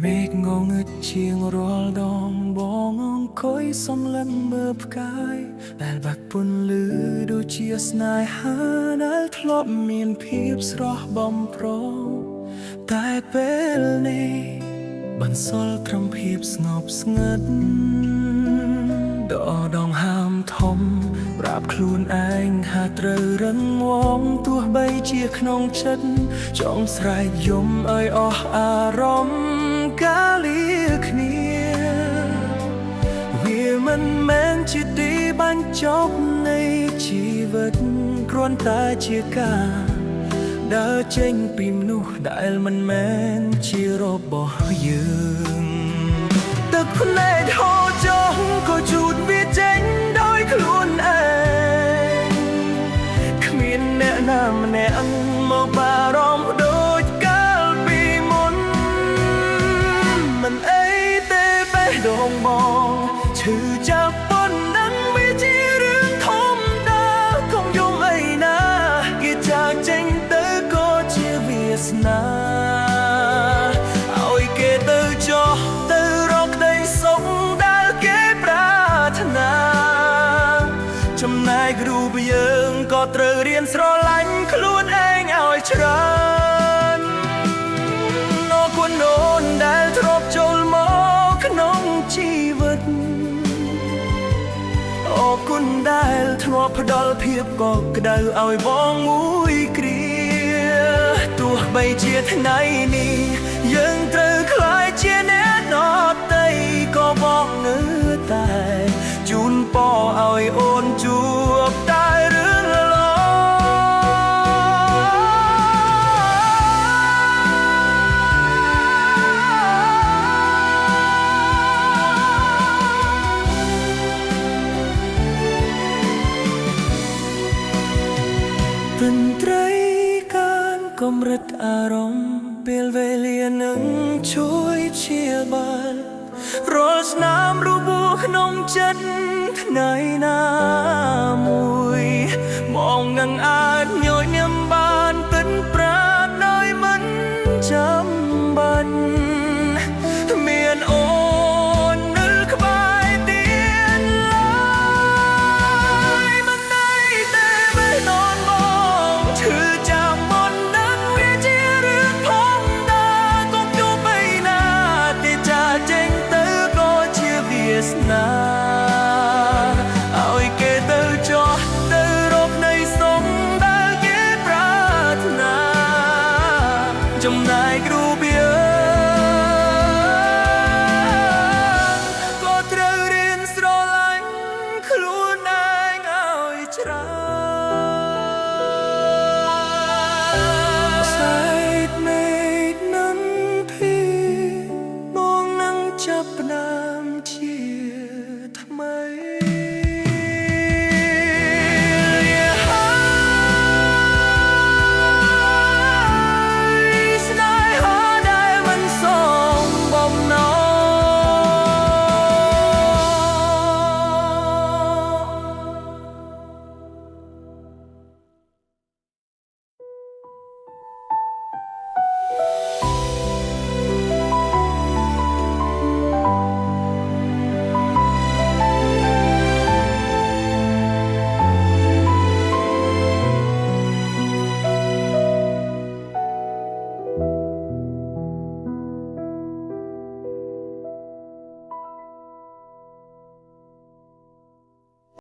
មេឃងងឹតជាងរាល់ដងបងអង្គុយសំឡឹងមើលផ្កាយដែលបាក់ពន្លឺដូចជាស្នេហាដែលធ្លាប់មានភាពស្រស់បំព្រងតែពេលនេះបន្សល់ត្រឹមភាពស្ងប់ស្ងាត់ដងហើមធំប្រាប់ខ្លួនឯងហាត្រូវរឹងមាំទោះបីជាក្នុងចិត្តចង់ស្រែកយំឲ្យអស់អារម្មណ៍កាលលាគ្នាវាមិនមែនជាទីបញ្ចប់នៃជីវិតគ្រាន់តែជាការដើរចេញពីមនុស្សដែលមិនមែនជារបស់យើងទឹកភ្នែកហូរចុះក៏ជូតវាចេញដោយខ្លួនឯងគ្មានអ្នកណាម្នាក់មកបារម្ភដូចកាលពីមុនមិនអីទេបេះដូងបងឈឺចាប់ប៉ុណ្ណឹងវាជារឿងធម្មតាកុំយំអីណាគេចាកចេញទៅក៏ជាវាសនាឲ្យគេទៅចោះទៅរកក្តីសុខដែលគេប្រាថ្នាចំណែករូបយើងក៏ត្រូវរៀនស្រឡាញ់ខ្លួនឯងឲ្យច្រើនអរគុណអូនដែលធ្លាប់ចូលមកក្នុងជីវិតអរគុណដែលធ្លាប់ផ្ដល់ភាពកក់ក្ដៅឲ្យបងមួយគ្រាទោះបីជាថ្ងៃនេះយើងត្រូវខ្លាយជាអ្នកដទៃក៏បងនៅតែជូនពរឲ្យអូនជួបតែរឿងល្អតន្ត្រីការកម្រិតអារម្មណ៍ពេលវេលានឹងជួយព្យាបាលរាល់ស្នាមរបួសក្នុងចិត្តថ្ងៃណាមួយមកនឹងអាចញញឹមបានពិតប្រាកដដោយមិនចាំបាច់មានអូននៅក្បែរទៀតឡើយមិនអីទេបេះដូងបងឈឺចាំមុននឹងវាជារឿងធម្មតាកុំយល់បីណាទេចាចេញទៅក៏ជាវាសនាឲ្យគេទៅចោះទៅរកនៃសុខដែលគេប្រាថ្នាចំណែករូប